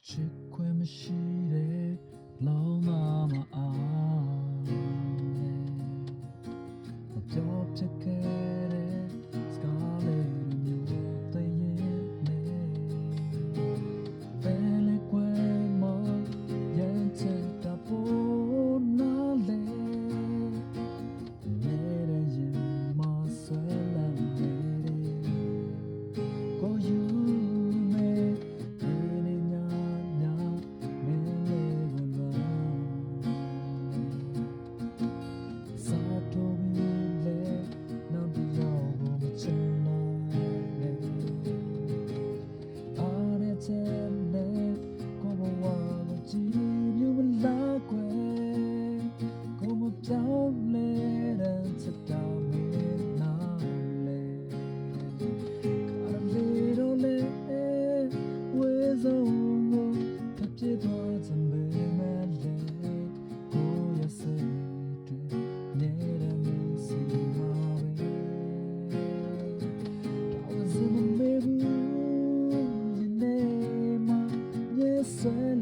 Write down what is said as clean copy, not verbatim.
ချစ်ခွင့်မရှိတဲ့လုံးမမအောင်မပြောဖြစ်ခဲ့တဲ့စကားလေးတွေမျိုးတည်းရဲ့နဲ့ဘယ်လေကွယ်မရန်ချစ်တာပေါ်နာလေနေတဲ့ရင်မဆွဲလန်းနေကိုယူcomo hago tibio la que como piaule se dame nale carlero le wezo tapje to zambe male ko ya se tu nera me si mawe ta was in the swell